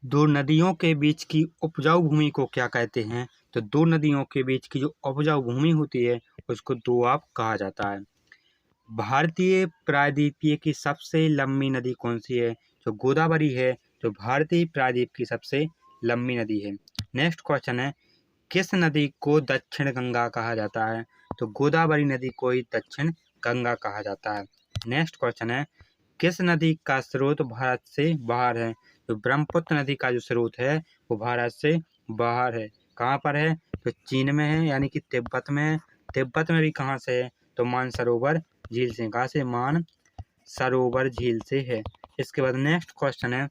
दो नदियों के बीच की उपजाऊ भूमि को क्या कहते हैं? तो दो नदियों के बीच की जो उपजाऊ भूमि होती है उसको दोआब कहा जाता है। भारतीय प्रायद्वीपीय की सबसे लंबी नदी कौन सी है? जो गोदावरी है, जो भारतीय प्रायद्वीप की सबसे लंबी नदी है। नेक्स्ट क्वेश्चन है, किस नदी को दक्षिण गंगा कहा जाता है? तो गोदावरी नदी को ही दक्षिण गंगा कहा जाता है। नेक्स्ट क्वेश्चन है, किस नदी का स्रोत भारत से बाहर है? तो ब्रह्मपुत्र नदी का जो स्रोत है वो भारत से बाहर है। कहाँ पर है? तो चीन में है, यानी कि तिब्बत में है। तिब्बत में भी कहाँ से है? तो मानसरोवर झील से। कहाँ से? मानसरोवर झील से है। इसके बाद नेक्स्ट क्वेश्चन है,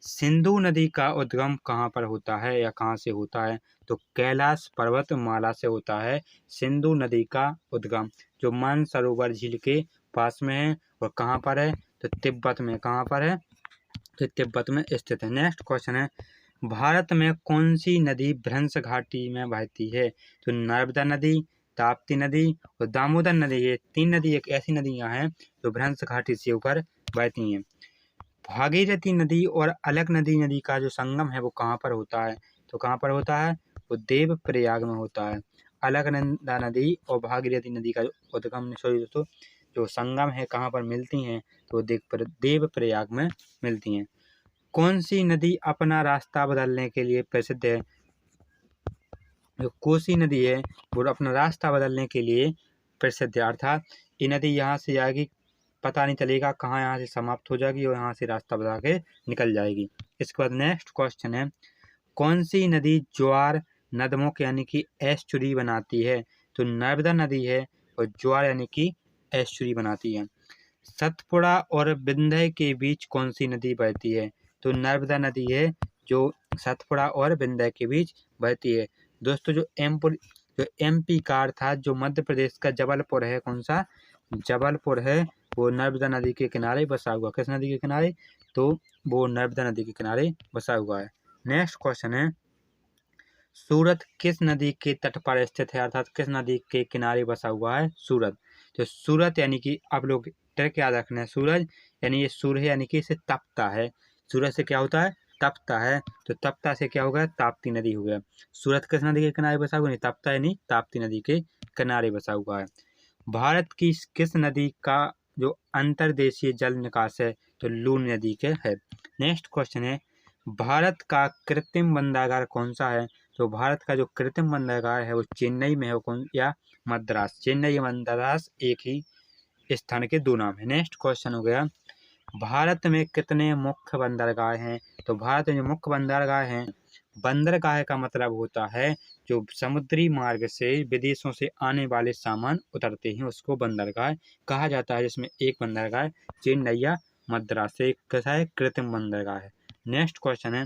सिंधु नदी का उद्गम कहाँ पर होता है या कहाँ से होता है? तो कैलाश पर्वतमाला से होता है सिंधु नदी का उद्गम, जो मानसरोवर झील के पास में है। और कहाँ पर है? तो तिब्बत में। कहाँ पर है? तो तिब्बत में स्थित है। नेक्स्ट क्वेश्चन है, भारत में कौन सी नदी भ्रंश घाटी में बहती है? तो नर्मदा नदी, ताप्ती नदी और दामोदर नदी। ये तीन नदी एक ऐसी नदियां हैं जो भ्रंश घाटी से होकर बहती हैं। भागीरथी नदी और अलकनंदा नदी का जो संगम है वो कहाँ पर होता है? तो कहाँ पर होता है? वो देवप्रयाग में होता है। अलकनंदा नदी और भागीरथी नदी का जो उद्गम सॉरी दोस्तों जो संगम है कहाँ पर मिलती हैं? तो देवप्रयाग में मिलती हैं। कौन सी नदी अपना रास्ता बदलने के लिए प्रसिद्ध है? जो कोसी नदी है वो अपना रास्ता बदलने के लिए प्रसिद्ध है, अर्थात ये नदी यहाँ से जाएगी, पता नहीं चलेगा कहाँ यहाँ से समाप्त हो जाएगी और यहाँ से रास्ता बदल के निकल जाएगी। इसके बाद नेक्स्ट क्वेश्चन है, कौन सी नदी ज्वार नदमों यानी कि एस्चुरी बनाती है? तो नर्मदा नदी है और ज्वार यानी कि एस्चुरी बनाती है। सतपुड़ा और विंध्य के बीच कौन सी नदी बहती है? तो नर्मदा नदी है जो सतपुड़ा और विंध्य के बीच बहती है। दोस्तों जो एमपी का था जो मध्य प्रदेश का जबलपुर है, कौन सा? जबलपुर है, वो नर्मदा नदी के किनारे बसा हुआ। किस नदी के किनारे? तो वो नर्मदा नदी के किनारे बसा हुआ है। नेक्स्ट क्वेश्चन है, सूरत किस नदी के तट पर स्थित है, अर्थात किस नदी के किनारे बसा हुआ है? सूरत। तो सूरत यानी कि आप लोग ट्रिक याद रखना है, सूरज यानी ये सूर्य है, यानी कि इसे तपता है। सूरज से क्या होता है? तपता है। तो तपता से क्या हो गया? ताप्ती नदी हो गया। सूरत किस नदी के किनारे बसा हुआ? नहीं, तपता यानी ताप्ती नदी के किनारे बसा हुआ है। भारत की किस नदी का जो अंतर्देशीय जल निकास है? तो लूनी नदी के है। नेक्स्ट क्वेश्चन है, भारत का कृत्रिम बंदरगाह कौन सा है? तो भारत का जो कृत्रिम बंदरगाह है वो चेन्नई में है, कौन या मद्रास? चेन्नई या मद्रास एक ही स्थान के दो नाम है। नेक्स्ट क्वेश्चन हो गया, भारत में कितने मुख्य बंदरगाह हैं? तो भारत में जो मुख्य बंदरगाह हैं, बंदरगाह का मतलब होता है जो समुद्री मार्ग से विदेशों से आने वाले सामान उतरते हैं उसको बंदरगाह कहा जाता है, जिसमें एक बंदरगाह चेन्नई या मद्रास से कैसा है? कृत्रिम बंदरगाह है। नेक्स्ट क्वेश्चन है,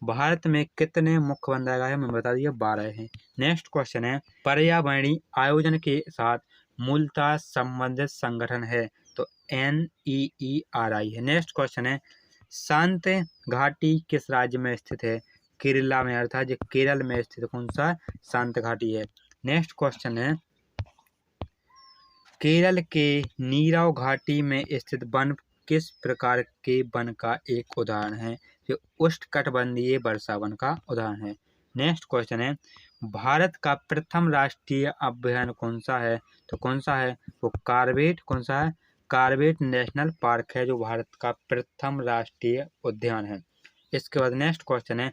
भारत में कितने मुख्य बंदरगाह है? मैं बता दिया 12 है। नेक्स्ट क्वेश्चन है, पर्यावरणीय आयोजन के साथ मूलतः संबंधित संगठन है? तो NEERI है। नेक्स्ट क्वेश्चन है, शांत घाटी किस राज्य में स्थित है? केरला में, अर्थात ये केरल में स्थित कौन सा शांत घाटी है। नेक्स्ट क्वेश्चन है, केरल के नीरव घाटी में स्थित वन किस प्रकार के वन का एक उदाहरण है? जो उष्णकटिबंधीय वर्षा वन का उदाहरण है। नेक्स्ट क्वेश्चन है, भारत का प्रथम राष्ट्रीय अभयारण्य कौन सा है? तो कौन सा है? वो कॉर्बेट, कौन सा है? कॉर्बेट नेशनल पार्क है जो भारत का प्रथम राष्ट्रीय उद्यान है। इसके बाद नेक्स्ट क्वेश्चन है,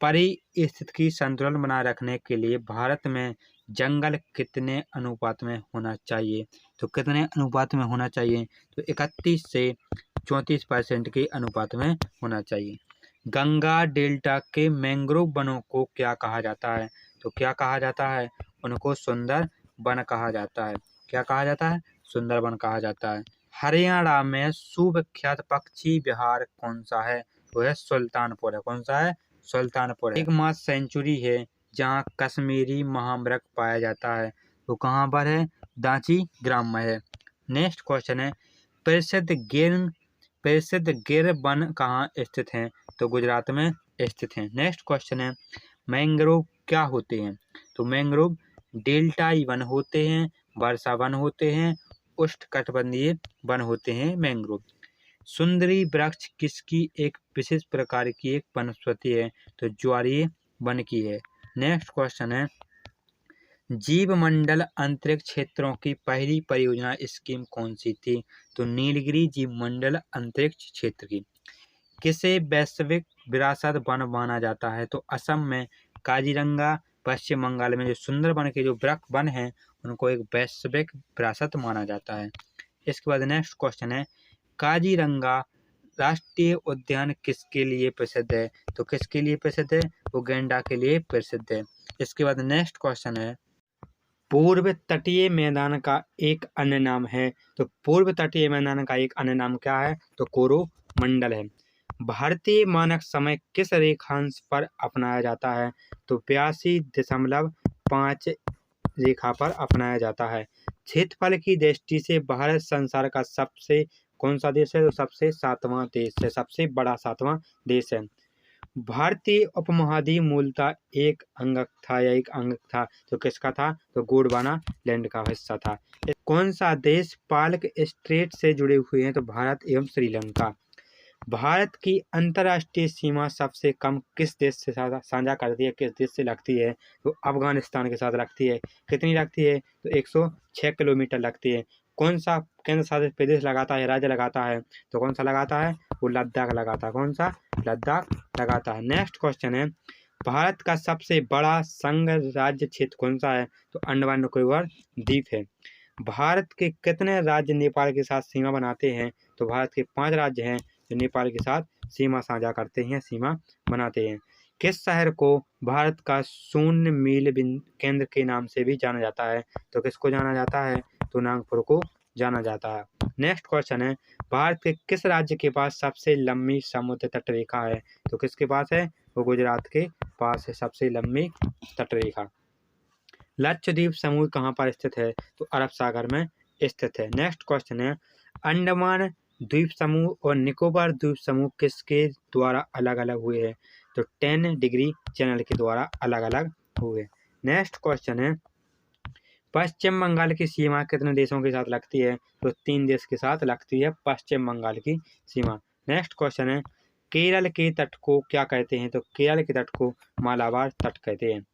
पारिस्थितिकी संतुलन बनाए रखने के लिए भारत में जंगल कितने अनुपात में होना चाहिए? तो कितने अनुपात में होना चाहिए? तो 31 से 34% के अनुपात में होना चाहिए। गंगा डेल्टा के मैंग्रोव वनों को क्या कहा जाता है? तो क्या कहा जाता है? उनको सुंदर वन कहा जाता है। क्या कहा जाता है? सुंदर वन कहा जाता है। हरियाणा में सुविख्यात पक्षी विहार कौन सा है? वो है सुल्तानपुर है। कौन सा है? सुल्तानपुर है। एक मास सेंचुरी है जहाँ कश्मीरी महामृग पाया जाता है, वो कहाँ पर है? दांची ग्राम में है। नेक्स्ट क्वेश्चन है, प्रसिद्ध गिर वन कहाँ स्थित हैं? तो गुजरात में स्थित हैं। नेक्स्ट क्वेश्चन है, मैंग्रोव क्या होते हैं? तो मैंग्रोव डेल्टाई वन होते हैं, वर्षा वन होते हैं, उष्णकटिबंधीय वन होते हैं मैंग्रोव। सुंदरी वृक्ष किसकी एक विशेष प्रकार की एक वनस्पति है? तो ज्वारीय वन की है। नेक्स्ट क्वेश्चन है, जीवमंडल अंतरिक्ष क्षेत्रों की पहली परियोजना स्कीम कौन सी थी? तो नीलगिरी जीवमंडल अंतरिक्ष क्षेत्र की। किसे वैश्विक विरासत वन माना जाता है? तो असम में काजीरंगा, पश्चिम बंगाल में जो सुंदरबन के जो वृक्ष वन हैं उनको एक वैश्विक विरासत माना जाता है। इसके बाद नेक्स्ट क्वेश्चन है, काजीरंगा राष्ट्रीय उद्यान किसके लिए प्रसिद्ध है? तो किसके लिए प्रसिद्ध है? वो गैंडा के लिए प्रसिद्ध है। इसके बाद नेक्स्ट क्वेश्चन है, पूर्व तटीय मैदान का एक अन्य नाम है। तो पूर्व तटीय मैदान का एक अन्य नाम क्या है? तो कोरोमंडल है। भारतीय मानक समय किस रेखांश पर अपनाया जाता है? तो 82.5 रेखा पर अपनाया जाता है। क्षेत्रफल की दृष्टि से भारत संसार का सबसे कौन सा देश है? तो सबसे 7वां देश है, सबसे बड़ा 7वां देश है। भारतीय उपमहाद्वीप मूलतः एक अंग था या एक अंग था, तो किसका था? तो गोंडवाना लैंड का हिस्सा था। कौन सा देश पाल्क स्ट्रेट से जुड़े हुए हैं? तो भारत एवं श्रीलंका। भारत की अंतर्राष्ट्रीय सीमा सबसे कम किस देश से साझा करती है, किस देश से लगती है? तो अफगानिस्तान के साथ लगती है। कितनी लगती है? तो 106 किलोमीटर लगती है। कौन सा केंद्र शासित प्रदेश लगाता है, राज्य लगाता है? तो कौन सा लगाता है? वो लद्दाख लगाता है। कौन सा? लद्दाख लगाता है। नेक्स्ट क्वेश्चन है, भारत का सबसे बड़ा संघ राज्य क्षेत्र कौन सा है? तो अंडमान निकोबार द्वीप है। भारत के कितने राज्य नेपाल के साथ सीमा बनाते हैं? तो भारत के 5 राज्य हैं जो नेपाल के साथ सीमा साझा करते हैं, सीमा बनाते हैं। किस शहर को भारत का शून्य मील केंद्र के नाम से भी जाना जाता है? तो किसको जाना जाता है? तो नागपुर को जाना जाता है। नेक्स्ट क्वेश्चन है, भारत के किस राज्य के पास सबसे लंबी समुद्र तट रेखा है? तो किसके पास है? वो गुजरात के पास है सबसे लंबी तट रेखा। लक्षद्वीप समूह कहाँ पर स्थित है? तो अरब सागर में स्थित है। नेक्स्ट क्वेश्चन है, अंडमान द्वीप समूह और निकोबार द्वीप समूह किसके द्वारा अलग अलग हुए हैं? तो 10 डिग्री चैनल के द्वारा अलग अलग हुए। नेक्स्ट क्वेश्चन है, पश्चिम बंगाल की सीमा कितने देशों के साथ लगती है? तो 3 देश के साथ लगती है पश्चिम बंगाल की सीमा। नेक्स्ट क्वेश्चन है, केरल के तट को क्या कहते हैं? तो केरल के तट को मालाबार तट कहते हैं।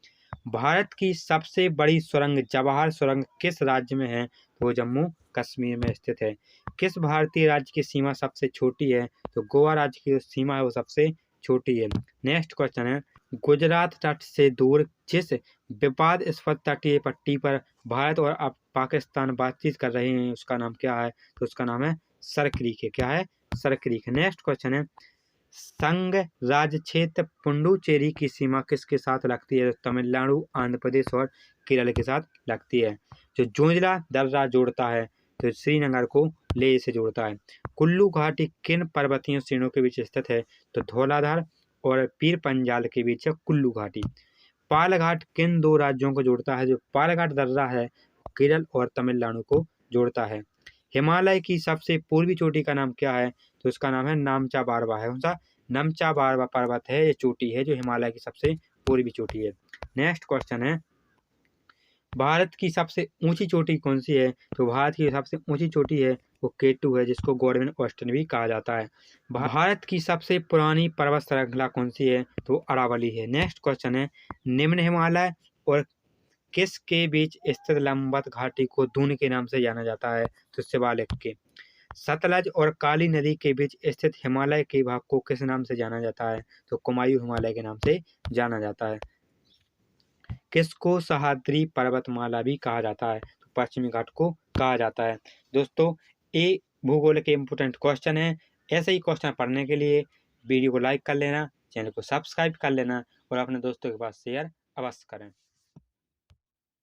भारत की सबसे बड़ी सुरंग जवाहर सुरंग किस राज्य में है? तो वो जम्मू कश्मीर में स्थित है। किस भारतीय राज्य की सीमा सबसे छोटी है? तो गोवा राज्य की जो सीमा है वो सबसे छोटी है। नेक्स्ट क्वेश्चन है, गुजरात तट से दूर जिस विवादास्पद तटीय पट्टी पर भारत और अब पाकिस्तान बातचीत कर रहे हैं उसका नाम क्या है? तो उसका नाम है सर क्रीक है। क्या है? Sir creek. नेक्स्ट क्वेश्चन है, संघ राज्य क्षेत्र पुडुचेरी की सीमा किसके साथ लगती है? तमिलनाडु, आंध्र प्रदेश और केरल के साथ लगती है। जो जोजिला दर्रा जोड़ता है तो श्रीनगर को लेह से जोड़ता है। कुल्लू घाटी किन पर्वतीय श्रेणियों के बीच स्थित है? तो धौलाधार और पीर पंजाल के बीच है कुल्लू घाटी। पालघाट किन 2 राज्यों को जोड़ता है? जो पालघाट दर्रा है केरल और तमिलनाडु को जोड़ता है। हिमालय की सबसे पूर्वी चोटी का नाम क्या है? तो उसका नाम है नामचा बारवा है। कौन सा? नामचा बारवा पर्वत है, ये चोटी है जो हिमालय की सबसे पूर्वी चोटी है। नेक्स्ट क्वेश्चन है, भारत की सबसे ऊंची चोटी कौन सी है? तो भारत की सबसे ऊंची चोटी है वो केटू है जिसको गॉडविन ऑस्टिन भी कहा जाता है। भारत की सबसे पुरानी पर्वत श्रृंखला कौन सी है? तो अरावली है। नेक्स्ट क्वेश्चन है, निम्न हिमालय और किसके बीच स्थित लंबवत घाटी को दून के नाम से जाना जाता है? तो शिवालिक के। सतलज और काली नदी के बीच स्थित हिमालय के भाग को किस नाम से जाना जाता है? तो कुमायूं हिमालय के नाम से जाना जाता है। किसको सह्याद्री पर्वतमाला भी कहा जाता है? तो पश्चिमी घाट को कहा जाता है। दोस्तों, ये भूगोल के इम्पोर्टेंट क्वेश्चन है। ऐसे ही क्वेश्चन पढ़ने के लिए वीडियो को लाइक कर लेना, चैनल को सब्सक्राइब कर लेना और अपने दोस्तों के पास शेयर अवश्य करें।